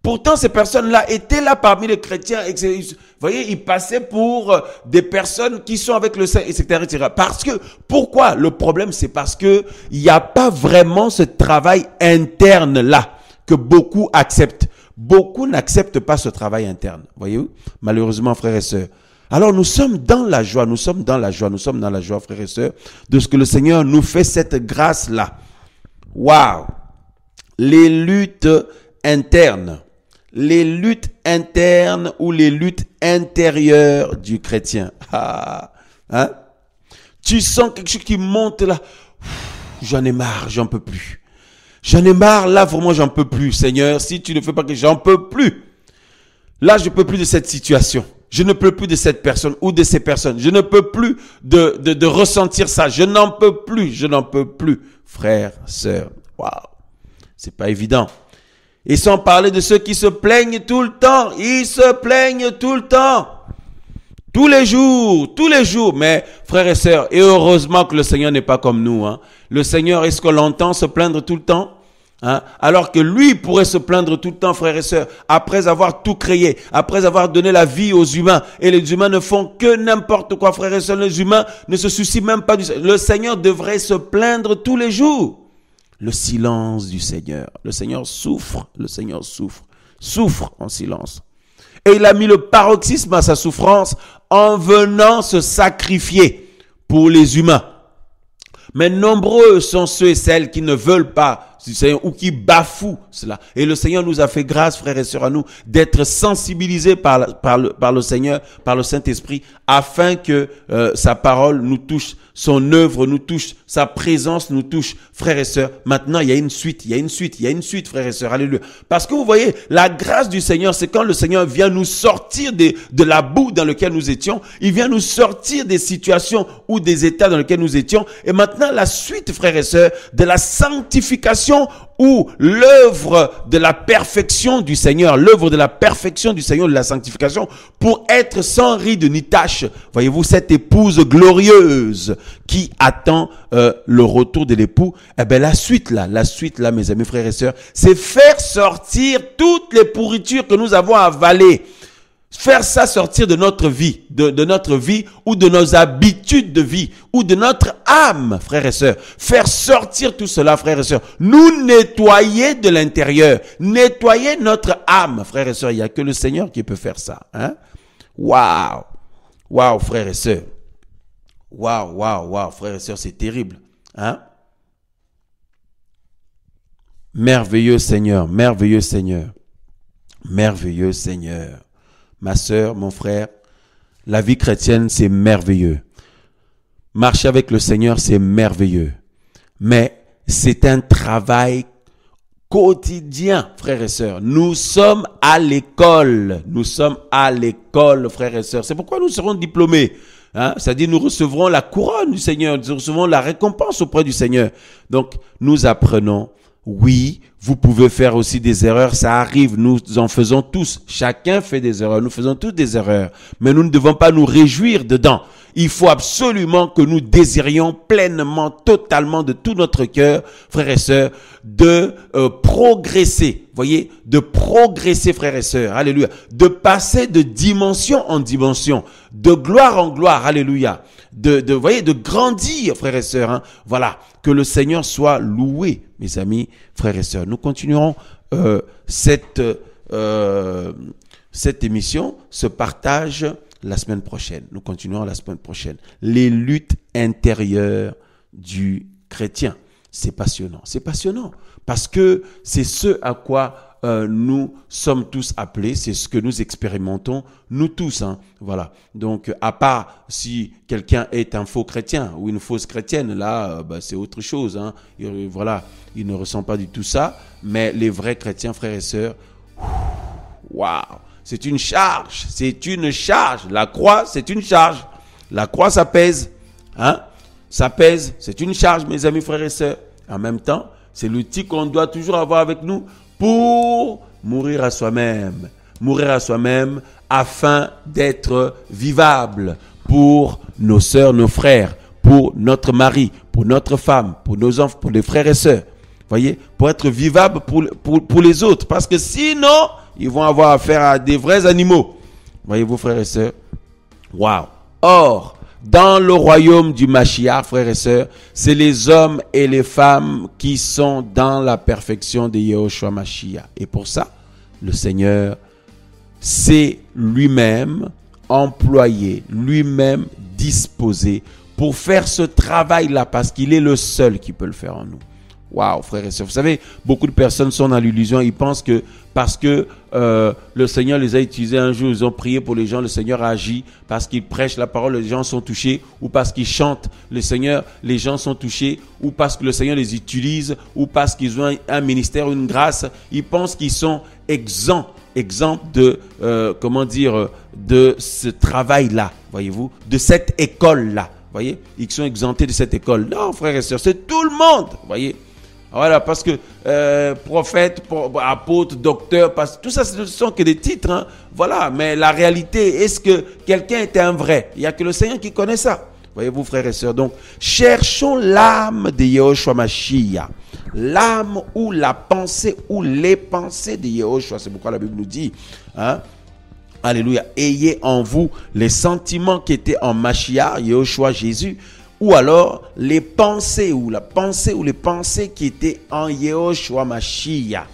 Pourtant, ces personnes-là étaient là parmi les chrétiens. Vous voyez, ils passaient pour des personnes qui sont avec le Seigneur, etc., etc. Parce que, pourquoi? Le problème, c'est parce que il n'y a pas vraiment ce travail interne-là que beaucoup acceptent. Beaucoup n'acceptent pas ce travail interne. Voyez-vous? Malheureusement, frères et sœurs. Alors nous sommes dans la joie, nous sommes dans la joie, frères et sœurs, de ce que le Seigneur nous fait cette grâce-là. Waouh! Les luttes internes ou les luttes intérieures du chrétien. Tu sens quelque chose qui monte là. J'en ai marre, j'en peux plus. J'en ai marre, là, vraiment, j'en peux plus. Seigneur, si tu ne fais pas que j'en peux plus. Là, je peux plus de cette situation. Je ne peux plus de cette personne ou de ces personnes. Je ne peux plus de ressentir ça. Je n'en peux plus. Frères, sœurs, waouh. C'est pas évident. Et sans parler de ceux qui se plaignent tout le temps. Ils se plaignent tout le temps. Tous les jours. Mais, frères et sœurs, et heureusement que le Seigneur n'est pas comme nous. Le Seigneur, est-ce qu'on l'entend se plaindre tout le temps? Alors que lui pourrait se plaindre tout le temps, frères et sœurs, après avoir tout créé, après avoir donné la vie aux humains. Et les humains ne font que n'importe quoi, frères et sœurs. Les humains ne se soucient même pas du Seigneur. Le Seigneur devrait se plaindre tous les jours. Le silence du Seigneur. Le Seigneur souffre en silence. Et il a mis le paroxysme à sa souffrance en venant se sacrifier pour les humains. Mais nombreux sont ceux et celles qui ne veulent pas du Seigneur ou qui bafouent cela. Et le Seigneur nous a fait grâce, frères et sœurs, à nous, d'être sensibilisés par le Seigneur, par le Saint-Esprit, afin que sa parole nous touche, son œuvre nous touche, sa présence nous touche. Frères et sœurs, maintenant il y a une suite, frères et sœurs, alléluia. Parce que vous voyez, la grâce du Seigneur, c'est quand le Seigneur vient nous sortir de la boue dans laquelle nous étions, il vient nous sortir des situations ou des états dans lesquels nous étions. Et maintenant, la suite, frères et sœurs, de la sanctification ou l'œuvre de la perfection du Seigneur, de la sanctification, pour être sans ride ni tache. Voyez-vous, cette épouse glorieuse qui attend le retour de l'époux. Eh bien, la suite là, mes amis, frères et sœurs, c'est faire sortir toutes les pourritures que nous avons avalées. Faire ça sortir de notre vie, de notre vie ou de nos habitudes de vie ou de notre âme, frères et sœurs. Faire sortir tout cela, frères et sœurs. Nous nettoyer de l'intérieur. Nettoyer notre âme, frères et sœurs. Il n'y a que le Seigneur qui peut faire ça. Waouh! Waouh, frères et sœurs. Waouh, frères et sœurs, c'est terrible. Merveilleux Seigneur. Ma sœur, mon frère, la vie chrétienne, c'est merveilleux. Marcher avec le Seigneur, c'est merveilleux. Mais c'est un travail quotidien, frères et sœurs. Nous sommes à l'école, frères et sœurs. C'est pourquoi nous serons diplômés. C'est-à-dire, nous recevrons la couronne du Seigneur, nous recevrons la récompense auprès du Seigneur. Donc, nous apprenons. Oui, vous pouvez faire aussi des erreurs, ça arrive, nous en faisons tous. Chacun fait des erreurs, nous faisons tous des erreurs. Mais nous ne devons pas nous réjouir dedans. Il faut absolument que nous désirions pleinement, totalement, de tout notre cœur, frères et sœurs, de progresser. Voyez, de progresser, frères et sœurs. Alléluia. De passer de dimension en dimension, de gloire en gloire. Alléluia. Voyez, de grandir, frères et sœurs. Voilà. Que le Seigneur soit loué, mes amis, frères et sœurs. Nous continuerons cette émission, ce partage la semaine prochaine. Nous continuerons la semaine prochaine. Les luttes intérieures du chrétien. C'est passionnant. Parce que c'est ce à quoi nous sommes tous appelés, c'est ce que nous expérimentons, nous tous. Voilà. Donc, à part si quelqu'un est un faux chrétien ou une fausse chrétienne, là, c'est autre chose. Voilà, il ne ressent pas du tout ça. Mais les vrais chrétiens, frères et sœurs, waouh, c'est une charge, c'est une charge. La croix, c'est une charge. La croix, ça pèse. Ça pèse, c'est une charge, mes amis, frères et sœurs. En même temps, c'est l'outil qu'on doit toujours avoir avec nous pour mourir à soi-même. Mourir à soi-même afin d'être vivable pour nos sœurs, nos frères, pour notre mari, pour notre femme, pour nos enfants, pour les frères et sœurs. Voyez, pour être vivable pour les autres. Parce que sinon, ils vont avoir affaire à des vrais animaux. Voyez-vous, frères et sœurs. Waouh. Or, dans le royaume du Mashiach, frères et sœurs, c'est les hommes et les femmes qui sont dans la perfection de Yehoshua Mashiach. Et pour ça, le Seigneur s'est lui-même employé, lui-même disposé pour faire ce travail-là, parce qu'il est le seul qui peut le faire en nous. Waouh, frères et sœurs. Vous savez, beaucoup de personnes sont dans l'illusion. Ils pensent que parce que le Seigneur les a utilisés un jour, ils ont prié pour les gens, le Seigneur a agi. Parce qu'ils prêchent la parole, les gens sont touchés. Ou parce qu'ils chantent, le Seigneur, les gens sont touchés. Ou parce que le Seigneur les utilise. Ou parce qu'ils ont un ministère, une grâce. Ils pensent qu'ils sont exempts de, de ce travail-là, voyez-vous, de cette école-là. Voyez, ils sont exemptés de cette école. Non, frères et sœurs, c'est tout le monde, voyez. Voilà, parce que prophète, apôtre, docteur, tout ça, ce ne sont que des titres. Voilà, mais la réalité, est-ce que quelqu'un était un vrai? Il n'y a que le Seigneur qui connaît ça. Voyez-vous, frères et sœurs. Donc, cherchons l'âme de Yehoshua Mashiach. L'âme ou la pensée ou les pensées de Yehoshua. C'est pourquoi la Bible nous dit, alléluia, ayez en vous les sentiments qui étaient en Mashiach, Yehoshua Jésus, ou alors les pensées ou la pensée ou les pensées qui étaient en Yehoshua Mashiach.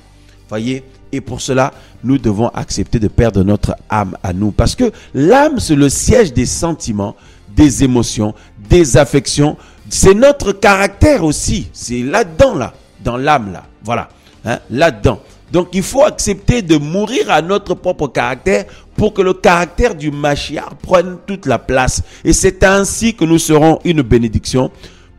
Voyez, et pour cela, nous devons accepter de perdre notre âme à nous. Parce que l'âme, c'est le siège des sentiments, des émotions, des affections. C'est notre caractère aussi. C'est là-dedans, là, dans l'âme, là. Voilà, là-dedans. Donc, il faut accepter de mourir à notre propre caractère pour que le caractère du Mashiach prenne toute la place. Et c'est ainsi que nous serons une bénédiction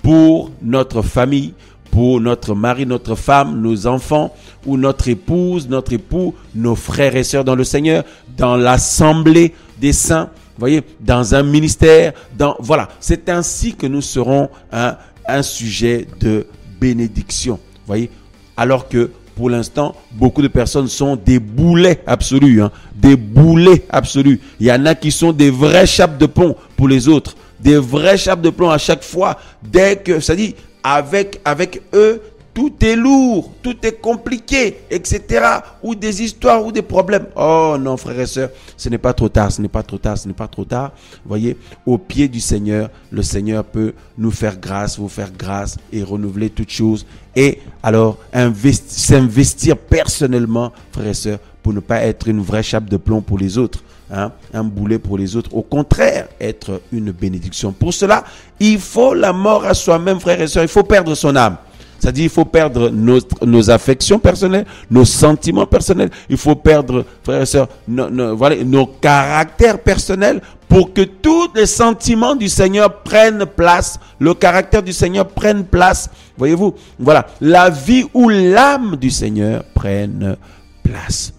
pour notre famille, pour notre mari, notre femme, nos enfants, ou notre épouse, notre époux, nos frères et sœurs dans le Seigneur, dans l'assemblée des saints, vous voyez, dans un ministère, voilà. C'est ainsi que nous serons un sujet de bénédiction, vous voyez, alors que pour l'instant, beaucoup de personnes sont des boulets absolus, des boulets absolus. Il y en a qui sont des vrais chapes de plomb pour les autres, des vrais chapes de plomb à chaque fois. Dès que, c'est-à-dire, avec eux, tout est lourd, tout est compliqué, etc. Ou des histoires ou des problèmes. Oh non, frères et sœurs, ce n'est pas trop tard, ce n'est pas trop tard, ce n'est pas trop tard. Vous voyez, au pied du Seigneur, le Seigneur peut nous faire grâce, vous faire grâce et renouveler toutes choses. Et alors, s'investir personnellement, frères et sœurs, pour ne pas être une vraie chape de plomb pour les autres. Un boulet pour les autres. Au contraire, être une bénédiction. Pour cela, il faut la mort à soi-même, frères et sœurs. Il faut perdre son âme. C'est-à-dire, il faut perdre nos affections personnelles, nos sentiments personnels. Il faut perdre, frères et sœurs, nos caractères personnels pour que tous les sentiments du Seigneur prennent place, le caractère du Seigneur prenne place. Voyez-vous, voilà, la vie ou l'âme du Seigneur prenne place.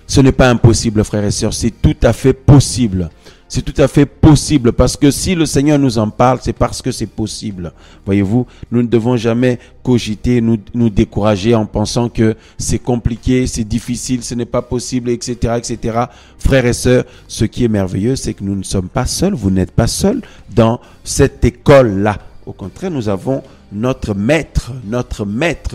Ce n'est pas impossible, frères et sœurs, c'est tout à fait possible. C'est tout à fait possible parce que si le Seigneur nous en parle, c'est parce que c'est possible. Voyez-vous, nous ne devons jamais cogiter, nous décourager en pensant que c'est compliqué, c'est difficile, ce n'est pas possible, etc., etc. Frères et sœurs, ce qui est merveilleux, c'est que nous ne sommes pas seuls, vous n'êtes pas seuls dans cette école-là. Au contraire, nous avons notre maître,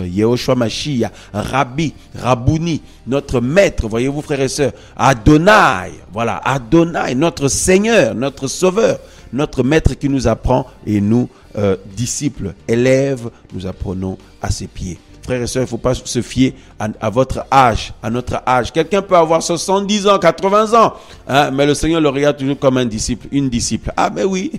Yehoshua Mashiach, Rabbi, Rabouni, notre maître, voyez-vous frères et sœurs, Adonai, voilà, Adonai, notre Seigneur, notre Sauveur, notre maître qui nous apprend et nous, disciples, élèves, nous apprenons à ses pieds. Frères et sœurs, il ne faut pas se fier à votre âge, à notre âge. Quelqu'un peut avoir 70 ans, 80 ans, mais le Seigneur le regarde toujours comme un disciple, une disciple. Ah, mais oui,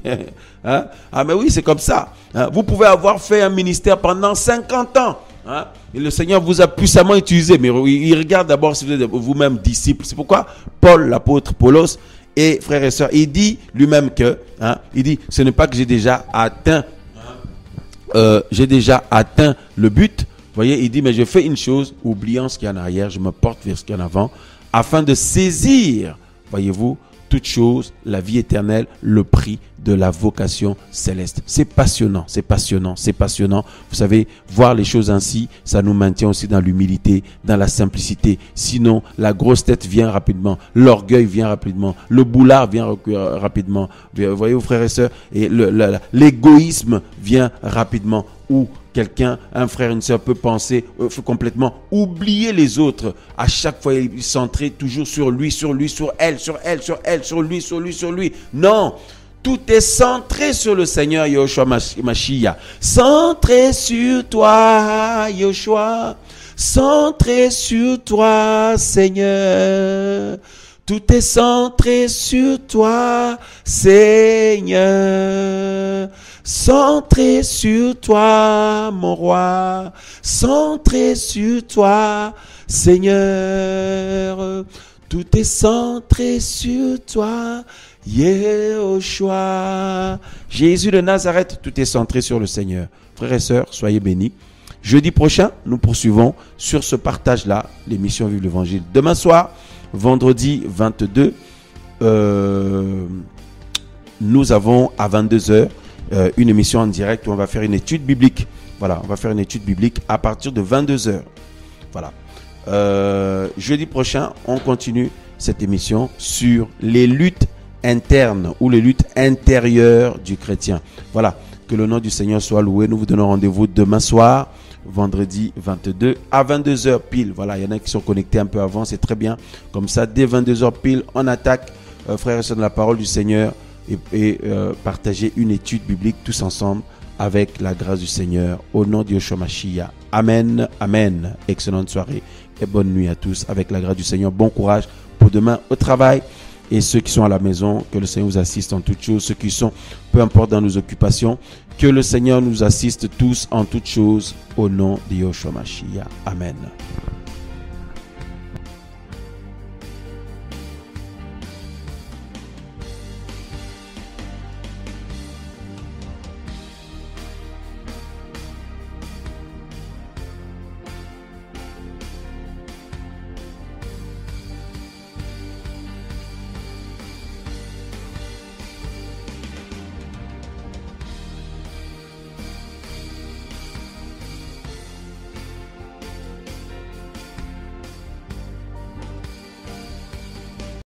ah, mais oui, c'est comme ça. Vous pouvez avoir fait un ministère pendant 50 ans. Hein? Et le Seigneur vous a puissamment utilisé, mais il regarde d'abord si vous êtes vous-même disciple. C'est pourquoi Paul, l'apôtre Paulos, et frères et sœurs, il dit lui-même que, il dit, ce n'est pas que j'ai déjà atteint le but. Vous voyez, il dit, mais je fais une chose, oubliant ce qu'il y a en arrière, je me porte vers ce qu'il y a en avant, afin de saisir, voyez-vous, toute chose, la vie éternelle, le prix de la vocation céleste. C'est passionnant, c'est passionnant, c'est passionnant. Vous savez, voir les choses ainsi, ça nous maintient aussi dans l'humilité, dans la simplicité. Sinon, la grosse tête vient rapidement, l'orgueil vient rapidement, le boulard vient rapidement. Vous voyez, vos frères et sœurs, et l'égoïsme vient rapidement. Ou quelqu'un, un frère, une sœur peut penser, complètement oublier les autres. À chaque fois, il est centré toujours sur lui, sur elle, sur lui. Non, tout est centré sur le Seigneur Yahushua Mashiach. Centré sur toi, Yahushua. Centré sur toi, Seigneur. Tout est centré sur toi, Seigneur. Centré sur toi, mon roi. Centré sur toi, Seigneur. Tout est centré sur toi, Yahushua. Jésus de Nazareth, tout est centré sur le Seigneur. Frères et sœurs, soyez bénis. Jeudi prochain, nous poursuivons sur ce partage-là, l'émission Vive l'Évangile. Demain soir, vendredi 22, nous avons à 22h une émission en direct où on va faire une étude biblique. Voilà, on va faire une étude biblique à partir de 22h. Voilà. Jeudi prochain, on continue cette émission sur les luttes internes ou les luttes intérieures du chrétien. Voilà, que le nom du Seigneur soit loué. Nous vous donnons rendez-vous demain soir, vendredi 22 à 22h pile. Voilà, il y en a qui sont connectés un peu avant, c'est très bien. Comme ça, dès 22h pile, on attaque, frères et sœurs de la parole du Seigneur, et partager une étude biblique tous ensemble avec la grâce du Seigneur. Au nom de Yahushua Mashiach. Amen, amen. Excellente soirée et bonne nuit à tous avec la grâce du Seigneur. Bon courage pour demain au travail. Et ceux qui sont à la maison, que le Seigneur vous assiste en toutes choses. Ceux qui sont, peu importe dans nos occupations, que le Seigneur nous assiste tous en toutes choses. Au nom de Yahushua Mashiach. Amen.